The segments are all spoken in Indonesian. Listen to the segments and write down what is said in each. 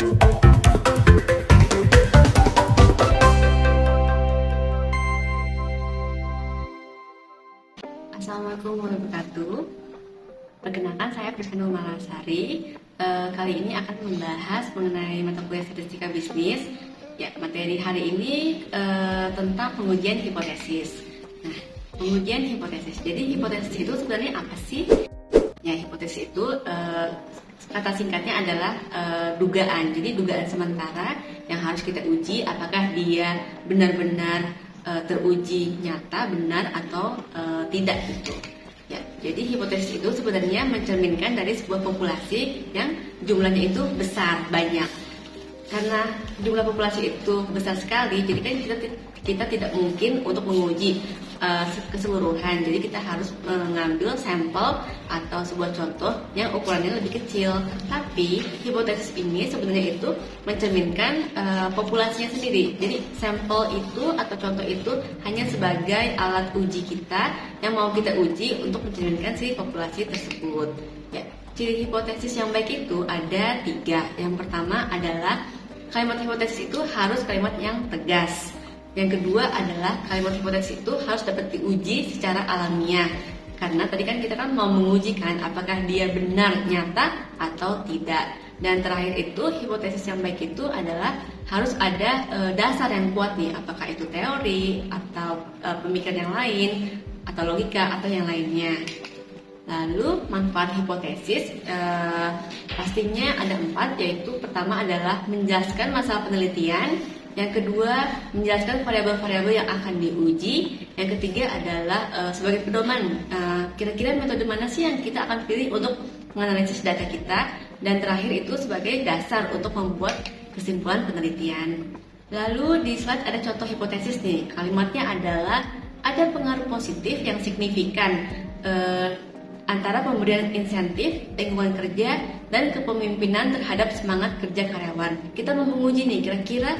Assalamualaikum warahmatullahi wabarakatuh. Perkenalkan, saya Prisca Malasari. Kali ini akan membahas mengenai mata kuliah statistika bisnis. Ya, materi hari ini tentang pengujian hipotesis. Nah, pengujian hipotesis. Jadi hipotesis itu sebenarnya apa sih? Ya, hipotesis itu kata singkatnya adalah dugaan. Jadi dugaan sementara yang harus kita uji apakah dia benar-benar teruji nyata, benar atau tidak gitu. Ya, jadi hipotesis itu sebenarnya mencerminkan dari sebuah populasi yang jumlahnya itu besar, banyak. Karena jumlah populasi itu besar sekali, jadi kan kita tidak mungkin untuk menguji keseluruhan. Jadi kita harus mengambil sampel atau sebuah contoh yang ukurannya lebih kecil. Tapi hipotesis ini sebenarnya itu mencerminkan populasinya sendiri. Jadi sampel itu atau contoh itu hanya sebagai alat uji kita yang mau kita uji untuk mencerminkan si populasi tersebut. Ya, ciri hipotesis yang baik itu ada 3. Yang pertama adalah kalimat hipotesis itu harus kalimat yang tegas. Yang kedua adalah kalimat hipotesis itu harus dapat diuji secara alamiah. Karena tadi kan kita kan mau mengujikan apakah dia benar, nyata atau tidak. Dan terakhir itu hipotesis yang baik itu adalah harus ada dasar yang kuat nih. Apakah itu teori atau pemikiran yang lain atau logika atau yang lainnya. Lalu manfaat hipotesis pastinya ada 4, yaitu pertama adalah menjelaskan masalah penelitian, yang kedua menjelaskan variabel-variabel yang akan diuji, yang ketiga adalah sebagai pedoman kira-kira metode mana sih yang kita akan pilih untuk menganalisis data kita, dan terakhir itu sebagai dasar untuk membuat kesimpulan penelitian. Lalu di slide ada contoh hipotesis nih, kalimatnya adalah ada pengaruh positif yang signifikan antara pemberian insentif, lingkungan kerja, dan kepemimpinan terhadap semangat kerja karyawan. Kita mau menguji nih, kira-kira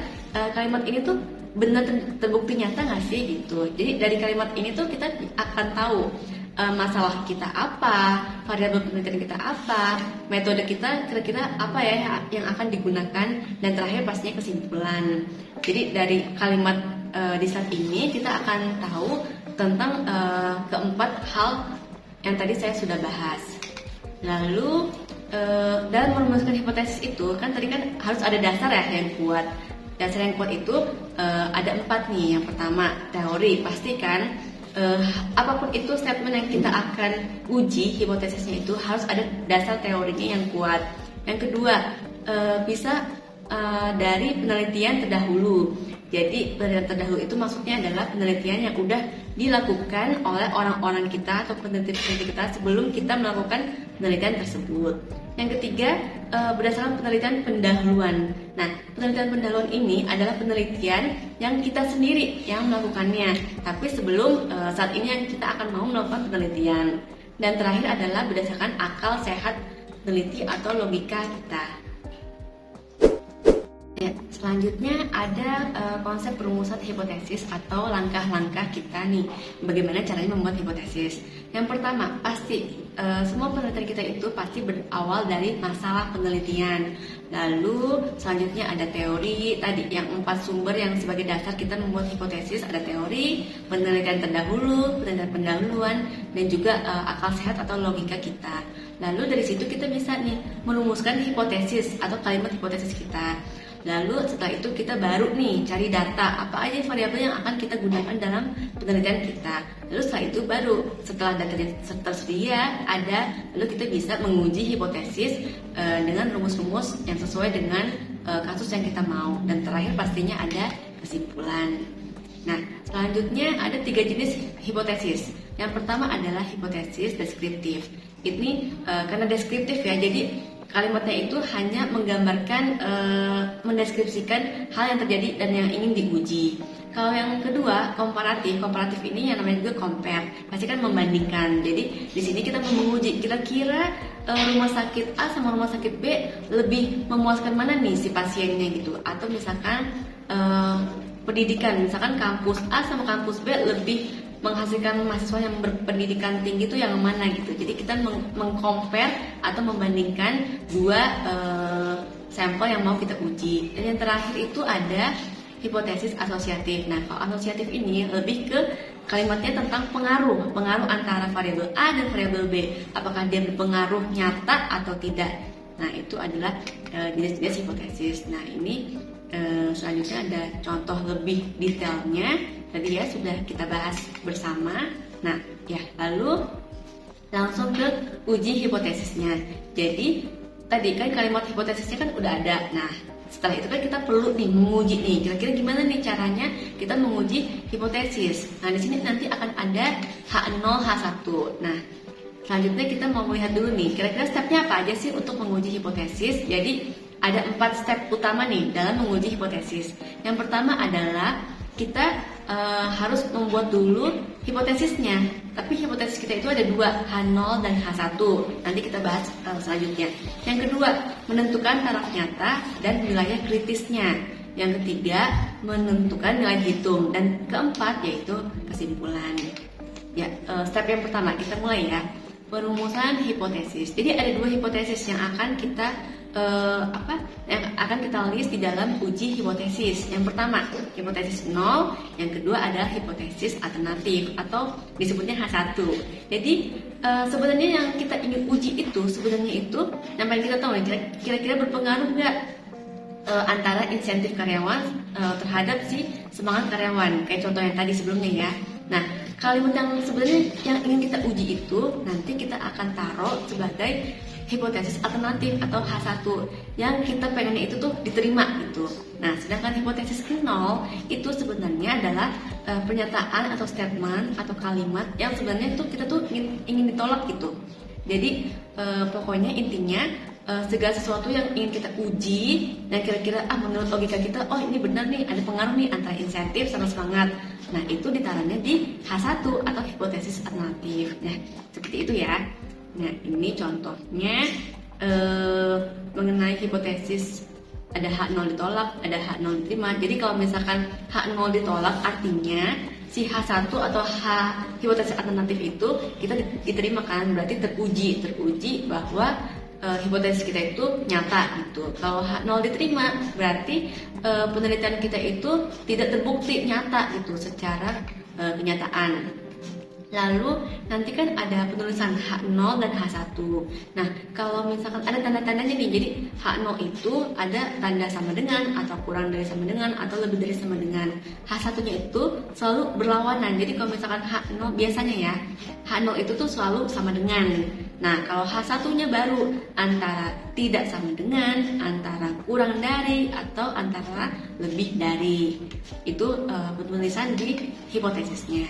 kalimat ini tuh benar terbukti nyata nggak sih gitu. Jadi dari kalimat ini tuh kita akan tahu masalah kita apa, variabel penelitian kita apa, metode kita kira-kira apa ya yang akan digunakan, dan terakhir pastinya kesimpulan. Jadi dari kalimat di saat ini kita akan tahu tentang keempat hal yang tadi saya sudah bahas. Lalu dalam merumuskan hipotesis itu kan tadi kan harus ada dasar ya yang kuat. Dasar yang kuat itu ada 4 nih. Yang pertama teori, pastikan apapun itu statement yang kita akan uji hipotesisnya itu harus ada dasar teorinya yang kuat. Yang kedua bisa dari penelitian terdahulu. Jadi penelitian terdahulu itu maksudnya adalah penelitian yang udah dilakukan oleh orang-orang kita atau peneliti-peneliti kita sebelum kita melakukan penelitian tersebut. Yang ketiga, berdasarkan penelitian pendahuluan. Nah, penelitian pendahuluan ini adalah penelitian yang kita sendiri yang melakukannya, tapi sebelum saat ini yang kita akan mau melakukan penelitian. Dan terakhir adalah berdasarkan akal sehat peneliti atau logika kita. Ya, selanjutnya ada konsep perumusan hipotesis atau langkah-langkah kita nih, bagaimana caranya membuat hipotesis. Yang pertama, pasti semua penelitian kita itu pasti berawal dari masalah penelitian. Lalu selanjutnya ada teori, tadi yang 4 sumber yang sebagai dasar kita membuat hipotesis, ada teori, penelitian terdahulu, penelitian pendahuluan, dan juga akal sehat atau logika kita. Lalu dari situ kita bisa nih merumuskan hipotesis atau kalimat hipotesis kita. Lalu setelah itu kita baru nih cari data apa aja variabel yang akan kita gunakan dalam penelitian kita. Lalu setelah itu baru setelah datanya tersedia ada, lalu kita bisa menguji hipotesis dengan rumus-rumus yang sesuai dengan kasus yang kita mau. Dan terakhir pastinya ada kesimpulan. Nah, selanjutnya ada 3 jenis hipotesis. Yang pertama adalah hipotesis deskriptif. Ini karena deskriptif ya, jadi kalimatnya itu hanya menggambarkan, mendeskripsikan hal yang terjadi dan yang ingin diuji. Kalau yang kedua, komparatif ini yang namanya juga compare, pasti kan membandingkan. Jadi di sini kita mau menguji kira-kira rumah sakit A sama rumah sakit B lebih memuaskan mana nih si pasiennya gitu. Atau misalkan pendidikan, misalkan kampus A sama kampus B lebih menghasilkan mahasiswa yang berpendidikan tinggi itu yang mana gitu. Jadi kita mengcompare atau membandingkan dua sampel yang mau kita uji. Dan yang terakhir itu ada hipotesis asosiatif. Nah, kalau asosiatif ini lebih ke kalimatnya tentang pengaruh antara variabel A dan variabel B. Apakah dia berpengaruh nyata atau tidak? Nah, itu adalah jenis-jenis hipotesis. Nah, ini selanjutnya ada contoh lebih detailnya. Tadi ya sudah kita bahas bersama. Nah, ya lalu langsung ke uji hipotesisnya. Jadi tadi kan kalimat hipotesisnya kan udah ada. Nah, setelah itu kan kita perlu nih menguji nih. Kira-kira gimana nih caranya kita menguji hipotesis? Nah, di sini nanti akan ada H0, H1. Nah, selanjutnya kita mau melihat dulu nih, kira-kira stepnya apa aja sih untuk menguji hipotesis. Jadi ada 4 step utama nih dalam menguji hipotesis. Yang pertama adalah kita harus membuat dulu hipotesisnya. Tapi hipotesis kita itu ada 2, H0 dan H1. Nanti kita bahas selanjutnya. Yang kedua, menentukan taraf nyata dan wilayah kritisnya. Yang ketiga, menentukan nilai hitung. Dan keempat, yaitu kesimpulan. Ya, step yang pertama kita mulai ya. Perumusan hipotesis. Jadi ada 2 hipotesis yang akan kita list di dalam uji hipotesis. Yang pertama, hipotesis 0, yang kedua adalah hipotesis alternatif atau disebutnya H1. Jadi sebenarnya yang kita ingin uji itu sebenarnya itu yang paling kita tahu kira-kira berpengaruh nggak antara insentif karyawan terhadap si semangat karyawan. Kayak contoh yang tadi sebelumnya ya. Nah, kalimat yang sebenarnya yang ingin kita uji itu nanti kita akan taruh sebagai hipotesis alternatif atau H1 yang kita pengennya itu tuh diterima gitu. Nah, sedangkan hipotesis 0 itu sebenarnya adalah pernyataan atau statement atau kalimat yang sebenarnya itu kita tuh ingin ditolak gitu. Jadi pokoknya intinya segala sesuatu yang ingin kita uji dan kira-kira menurut logika kita ini benar nih ada pengaruh nih antara insentif sama semangat. Nah, itu ditaruhnya di H1 atau hipotesis alternatif. Nah, seperti itu ya. Nah, ini contohnya mengenai hipotesis ada H0 ditolak, ada H0 diterima. Jadi kalau misalkan H0 ditolak artinya si H1 atau hipotesis alternatif itu kita diterima kan, berarti teruji bahwa hipotesis kita itu nyata gitu. Kalau H0 diterima berarti penelitian kita itu tidak terbukti nyata gitu secara kenyataan. Lalu nanti kan ada penulisan H0 dan H1. Nah, kalau misalkan ada tanda-tandanya nih, jadi H0 itu ada tanda sama dengan atau kurang dari sama dengan atau lebih dari sama dengan. H1-nya itu selalu berlawanan. Jadi kalau misalkan H0 biasanya ya, H0 itu tuh selalu sama dengan. Nah, kalau H1-nya baru antara tidak sama dengan, antara kurang dari atau antara lebih dari. Itu penulisan di hipotesisnya.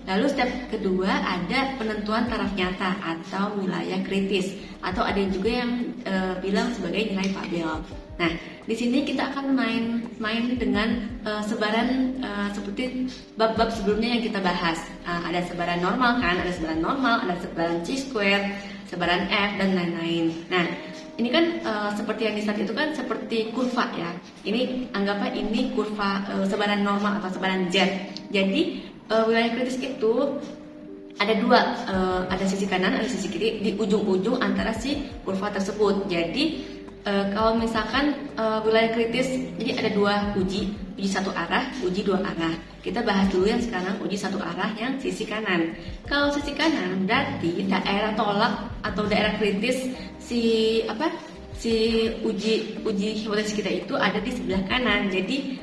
Lalu step kedua ada penentuan taraf nyata atau wilayah kritis atau ada juga yang bilang sebagai nilai tabel. Nah, di sini kita akan main dengan sebaran seperti bab-bab sebelumnya yang kita bahas. Ada sebaran normal kan, ada sebaran normal, ada sebaran chi-square, sebaran F dan lain-lain. Nah, ini kan seperti yang di slide itu kan seperti kurva ya. Ini anggaplah ini kurva sebaran normal atau sebaran Z. Jadi wilayah kritis itu ada 2, ada sisi kanan, ada sisi kiri di ujung-ujung antara si kurva tersebut. Jadi kalau misalkan wilayah kritis, jadi ada 2 uji satu arah, uji 2 arah. Kita bahas dulu yang sekarang uji satu arah yang sisi kanan. Kalau sisi kanan berarti daerah tolak atau daerah kritis si uji hipotesis kita itu ada di sebelah kanan. Jadi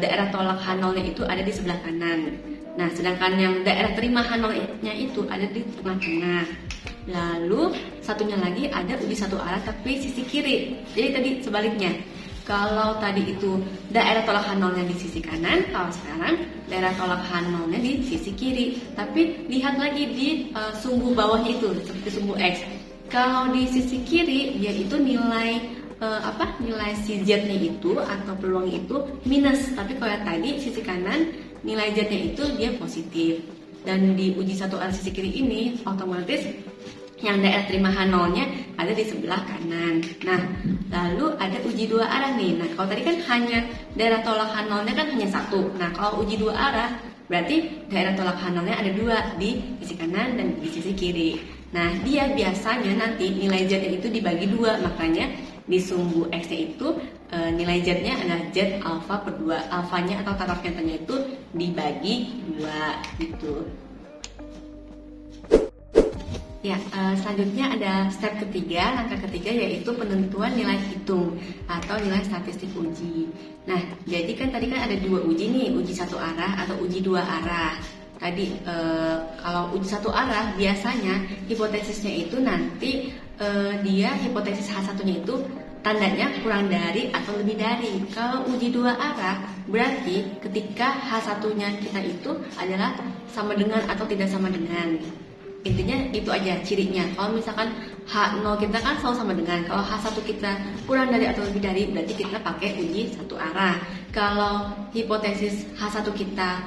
daerah tolak H0-nya itu ada di sebelah kanan. Nah, sedangkan yang daerah terima H0-nya itu ada di tengah-tengah. Lalu satunya lagi ada uji satu arah tapi sisi kiri. Jadi tadi sebaliknya. Kalau tadi itu daerah tolak H0-nya di sisi kanan, kalau sekarang daerah tolak H0-nya di sisi kiri. Tapi lihat lagi di sumbu bawahnya itu seperti sumbu X. Kalau di sisi kiri dia itu nilai si Z-nya itu atau peluangnya itu minus. Tapi kalau yang tadi sisi kanan nilai Z-nya itu dia positif. Dan di uji satu arah sisi kiri ini otomatis yang daerah terima H0-nya ada di sebelah kanan. Nah, lalu ada uji 2 arah nih. Nah, kalau tadi kan hanya daerah tolak H0-nya kan hanya 1. Nah, kalau uji 2 arah berarti daerah tolak H0-nya ada 2 di sisi kanan dan di sisi kiri. Nah, dia biasanya nanti nilai Z-nya itu dibagi 2, makanya di sumbu X-nya itu nilai Z-nya adalah Z alfa per 2. Alfanya atau taraf nyatanya itu dibagi 2 gitu. Ya, selanjutnya ada step ketiga, langkah ketiga yaitu penentuan nilai hitung atau nilai statistik uji. Nah, jadi kan tadi kan ada 2 uji nih, uji satu arah atau uji 2 arah. Tadi kalau uji satu arah biasanya hipotesisnya itu nanti dia hipotesis H1-nya itu tandanya kurang dari atau lebih dari. Kalau uji 2 arah berarti ketika H1-nya kita itu adalah sama dengan atau tidak sama dengan. Intinya itu aja cirinya. Kalau misalkan H0 kita kan selalu sama dengan, kalau H1 kita kurang dari atau lebih dari berarti kita pakai uji satu arah. Kalau hipotesis H1 kita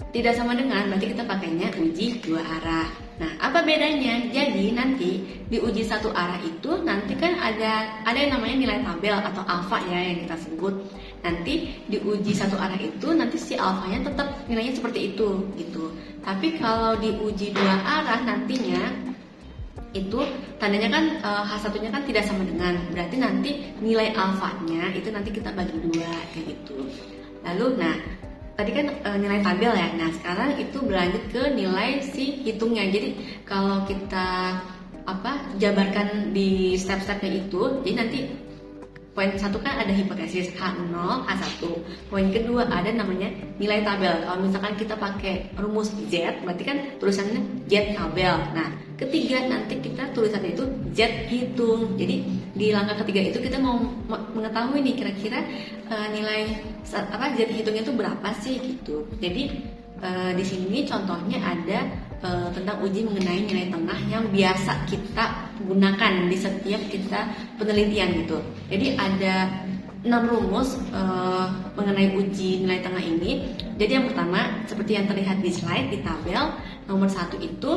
tidak sama dengan berarti kita pakainya uji 2 arah. Nah, apa bedanya? Jadi nanti di uji satu arah itu nanti kan ada yang namanya nilai tabel atau alfa ya yang kita sebut. Nanti di uji satu arah itu nanti si alfanya tetap nilainya seperti itu gitu. Tapi kalau di uji 2 arah nantinya itu tandanya kan H1-nya kan tidak sama dengan. Berarti nanti nilai alfanya itu nanti kita bagi 2 kayak gitu. Lalu tadi kan nilai tabel ya. Nah, sekarang itu berlanjut ke nilai si hitungnya. Jadi kalau kita jabarkan di step-stepnya itu, jadi nanti poin 1 kan ada hipotesis H0, H1. Poin kedua ada namanya nilai tabel. Kalau misalkan kita pakai rumus Z, berarti kan tulisannya Z tabel. Nah, ketiga nanti kita tulisannya itu Z hitung. Jadi di langkah ketiga itu kita mau mengetahui nih kira-kira nilai Z hitungnya itu berapa sih gitu. Jadi di sini contohnya ada tentang uji mengenai nilai tengah yang biasa kita gunakan di setiap kita penelitian gitu. Jadi ada 6 rumus mengenai uji nilai tengah ini. Jadi yang pertama seperti yang terlihat di slide di tabel, nomor 1 itu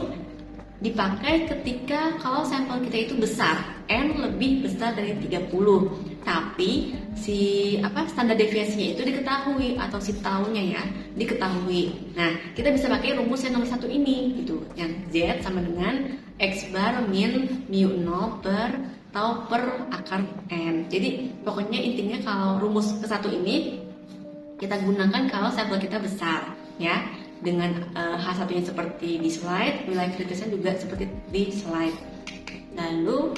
dipakai ketika kalau sampel kita itu besar, N lebih besar dari 30. Tapi si standar deviasinya itu diketahui atau si taunya ya diketahui. Nah, kita bisa pakai rumus yang nomor 1 ini gitu. Yang Z sama dengan X bar min mu 0 per tau per akar N. Jadi pokoknya intinya kalau rumus ke-1 ini kita gunakan kalau sampel kita besar ya. Dengan H1-nya seperti di slide, nilai kritisnya juga seperti di slide. Lalu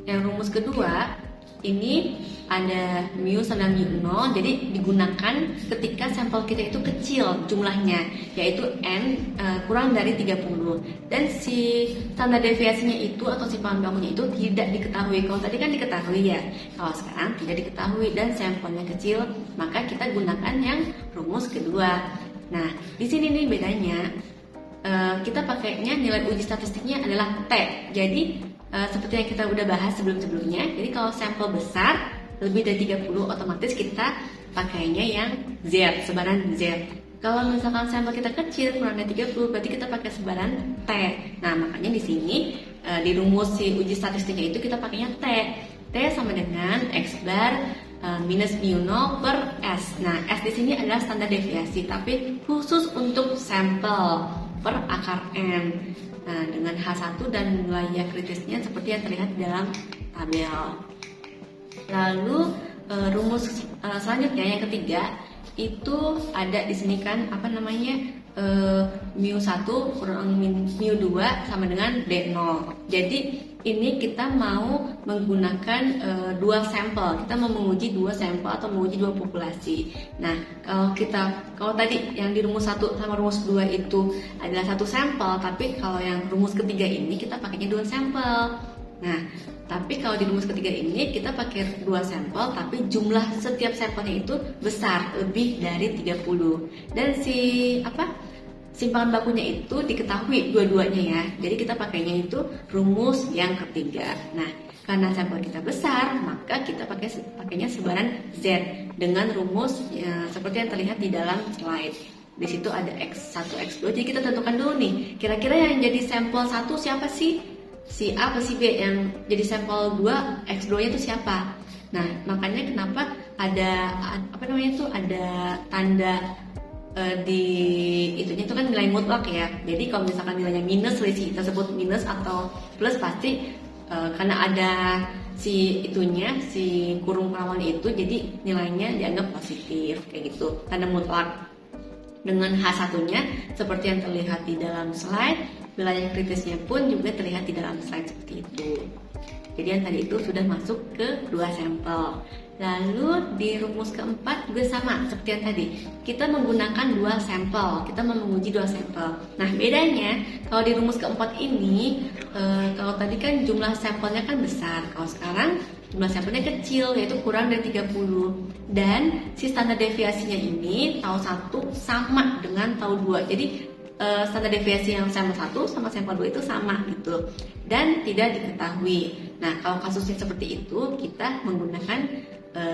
yang rumus kedua ini ada mu sama mu 0, jadi digunakan ketika sampel kita itu kecil jumlahnya, yaitu N kurang dari 30. Dan si standar deviasinya itu atau si bahan bakunya itu tidak diketahui. Kalau tadi kan diketahui ya, kalau sekarang tidak diketahui dan sampelnya kecil, maka kita gunakan yang rumus kedua. Nah, di sini nih bedanya, kita pakainya nilai uji statistiknya adalah T. Jadi seperti yang kita udah bahas sebelum-sebelumnya, jadi kalau sampel besar lebih dari 30 otomatis kita pakainya yang Z, sebaran Z. Kalau misalkan sampel kita kecil kurang dari 30 berarti kita pakai sebaran T. Nah, makanya di sini di rumus si uji statistiknya itu kita pakainya T. T sama dengan X bar minus mu 0 per S. Nah, S di sini adalah standar deviasi tapi khusus untuk sampel per akar N. Nah, dengan H1 dan wilayah kritisnya seperti yang terlihat di dalam tabel. Lalu rumus selanjutnya yang ketiga itu ada di sini kan mu 1 kurang mu 2 sama dengan D0. Jadi ini kita mau menggunakan 2 sampel. Kita mau menguji 2 sampel atau menguji 2 populasi. Nah, kalau tadi yang di rumus 1 sama rumus 2 itu adalah 1 sampel, tapi kalau yang rumus ketiga ini kita pakainya 2 sampel. Nah, tapi kalau di rumus ketiga ini kita pakai 2 sampel, tapi jumlah setiap sampelnya itu besar, lebih dari 30. Dan simpangan bakunya itu diketahui dua-duanya ya. Jadi kita pakainya itu rumus yang ketiga. Nah, karena sampel kita besar, maka kita pakainya sebaran Z dengan rumus seperti yang terlihat di dalam slide. Di situ ada X1, X2. Jadi kita tentukan dulu nih, kira-kira yang jadi sampel 1 siapa sih? Si A atau si B, yang jadi sampel 2, X2-nya itu siapa? Nah, makanya kenapa ada ada tanda di itunya itu kan nilai mutlak ya. Jadi kalau misalkan nilainya minus, selisih kita sebut minus atau plus, pasti karena ada si kurung perawan itu, jadi nilainya dianggap positif kayak gitu, tanda mutlak. Dengan H1-nya seperti yang terlihat di dalam slide, wilayah kritisnya pun juga terlihat di dalam slide seperti itu. Jadi yang tadi itu sudah masuk ke 2 sampel. Lalu di rumus keempat juga sama seperti yang tadi. Kita menggunakan 2 sampel, kita mau menguji 2 sampel. Nah bedanya kalau di rumus keempat ini, kalau tadi kan jumlah sampelnya kan besar, kalau sekarang jumlah sampelnya kecil, yaitu kurang dari 30. Dan si standar deviasinya ini tahun 1 sama dengan tahun 2. Jadi standar deviasi yang sampel 1 sama sampel 2 itu sama gitu, dan tidak diketahui. Nah kalau kasusnya seperti itu, kita menggunakan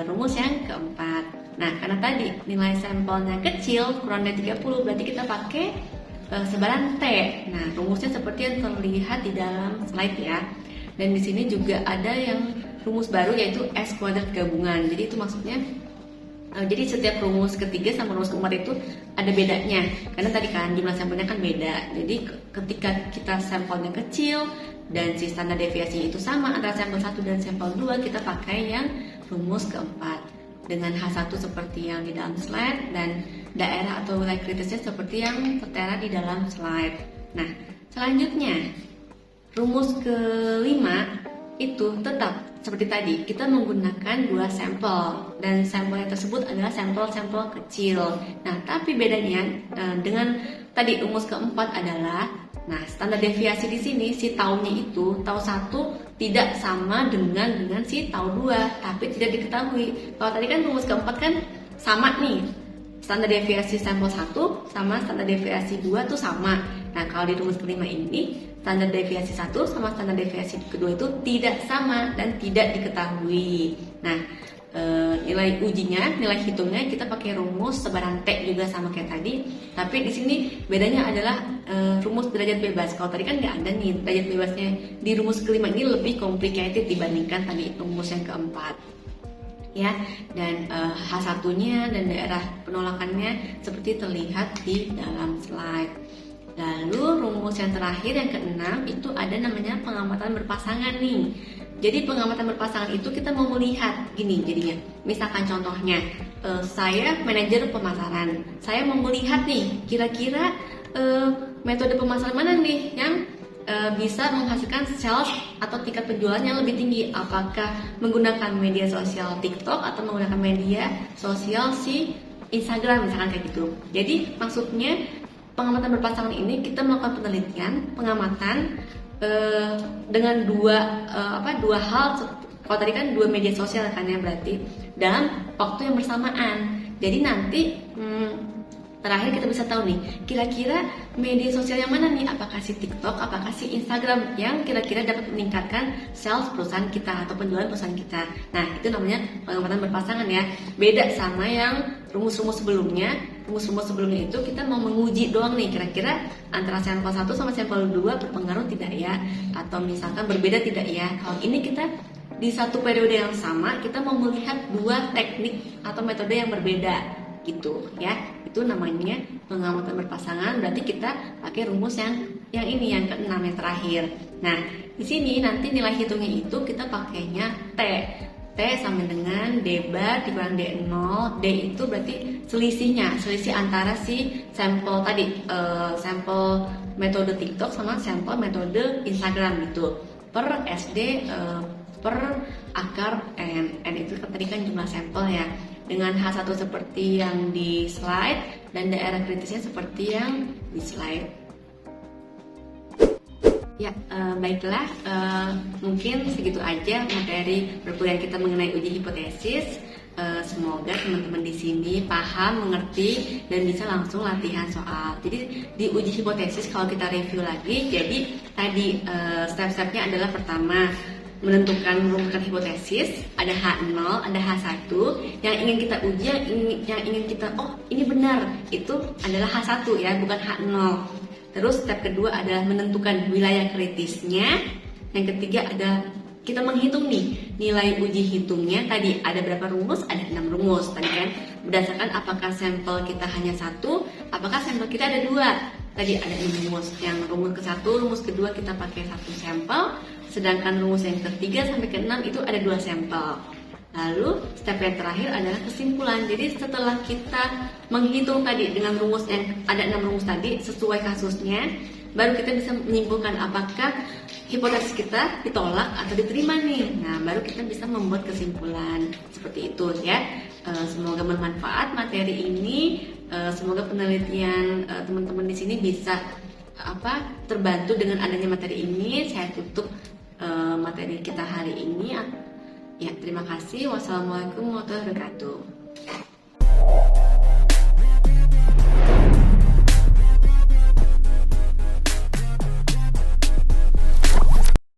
rumus yang keempat. Nah karena tadi nilai sampelnya kecil, kurang dari 30, berarti kita pakai sebaran T. Nah rumusnya seperti yang terlihat di dalam slide ya. Dan di sini juga ada yang rumus baru, yaitu S kuadrat gabungan. Jadi itu maksudnya, jadi setiap rumus ketiga sama rumus keempat itu ada bedanya, karena tadi kan jumlah sampelnya kan beda. Jadi ketika kita sampelnya kecil dan si standar deviasinya itu sama antara sampel 1 dan sampel 2, kita pakai yang rumus keempat dengan H1 seperti yang di dalam slide, dan daerah atau wilayah kritisnya seperti yang tertera di dalam slide. Nah selanjutnya rumus kelima itu tetap seperti tadi, kita menggunakan 2 sampel, dan sampel yang tersebut adalah sampel-sampel kecil. Nah tapi bedanya dengan tadi rumus keempat adalah, nah standar deviasi di sini si tahunnya itu tahun 1 tidak sama dengan si tahun 2, tapi tidak diketahui. Kalau tadi kan rumus keempat kan sama nih, standar deviasi sampel 1 sama standar deviasi 2 tuh sama. Nah kalau di rumus kelima ini, standar deviasi 1 sama standar deviasi kedua itu tidak sama dan tidak diketahui. Nah nilai ujinya, nilai hitungnya kita pakai rumus sebaran T juga sama kayak tadi, tapi di sini bedanya adalah rumus derajat bebas. Kalau tadi kan nggak ada nih derajat bebasnya, di rumus kelima ini lebih complicated dibandingkan tadi rumus yang keempat ya. Dan H1-nya dan daerah penolakannya seperti terlihat di dalam slide. Lalu rumus yang terakhir yang keenam itu ada namanya pengamatan berpasangan nih. Jadi pengamatan berpasangan itu kita mau melihat gini jadinya. Misalkan contohnya, saya manajer pemasaran, saya mau melihat nih kira-kira metode pemasaran mana nih yang bisa menghasilkan sales atau tingkat penjualan yang lebih tinggi. Apakah menggunakan media sosial TikTok atau menggunakan media sosial si Instagram misalkan kayak gitu. Jadi maksudnya pengamatan berpasangan ini kita melakukan penelitian, pengamatan dengan dua hal. Kalau tadi kan 2 media sosial kan ya, berarti dalam waktu yang bersamaan. Jadi nanti terakhir kita bisa tahu nih kira-kira media sosial yang mana nih, apakah si TikTok, apakah si Instagram yang kira-kira dapat meningkatkan sales perusahaan kita atau penjualan perusahaan kita. Nah itu namanya pengamatan berpasangan ya. Beda sama yang rumus-rumus sebelumnya. Rumus-rumus sebelumnya itu kita mau menguji doang nih, kira-kira antara sampel 1 sama sampel 2 berpengaruh tidak ya, atau misalkan berbeda tidak ya. Kalau ini kita di satu periode yang sama, kita mau melihat 2 teknik atau metode yang berbeda gitu ya. Itu namanya pengamatan berpasangan. Berarti kita pakai rumus yang ini yang keenam yang terakhir. Nah di sini nanti nilai hitungnya itu kita pakainya T. T sama dengan D bar dikurang D0. D itu berarti selisih antara si sampel tadi, sampel metode TikTok sama sampel metode Instagram gitu, per SD per akar N. N itu tadi kan jumlah sampel ya. Dengan H1 seperti yang di slide dan daerah kritisnya seperti yang di slide. Ya, baiklah, mungkin segitu aja materi perkuliahan kita mengenai uji hipotesis. Semoga teman-teman di sini paham, mengerti, dan bisa langsung latihan soal. Jadi di uji hipotesis kalau kita review lagi, jadi tadi step-stepnya adalah pertama merumuskan hipotesis, ada H0, ada H1. Yang ingin kita uji, yang ingin kita ini benar, itu adalah H1 ya, bukan H0. Terus step kedua adalah menentukan wilayah kritisnya. Yang ketiga ada kita menghitung nih nilai uji hitungnya. Tadi ada berapa rumus? Ada 6 rumus tadi kan, berdasarkan apakah sampel kita hanya 1, apakah sampel kita ada 2. Tadi ada 6 rumus. Yang rumus ke-1, rumus kedua kita pakai 1 sampel, Sedangkan rumus yang ketiga sampai ke-6 itu ada 2 sampel. Lalu step yang terakhir adalah kesimpulan. Jadi setelah kita menghitung tadi dengan rumus yang ada 6 rumus tadi sesuai kasusnya, baru kita bisa menyimpulkan apakah hipotesis kita ditolak atau diterima nih. Nah, baru kita bisa membuat kesimpulan seperti itu ya. Semoga bermanfaat materi ini. Semoga penelitian teman-teman di sini bisa terbantu dengan adanya materi ini. Saya tutup materi kita hari ini. Ya, terima kasih. Wassalamualaikum warahmatullahi wabarakatuh.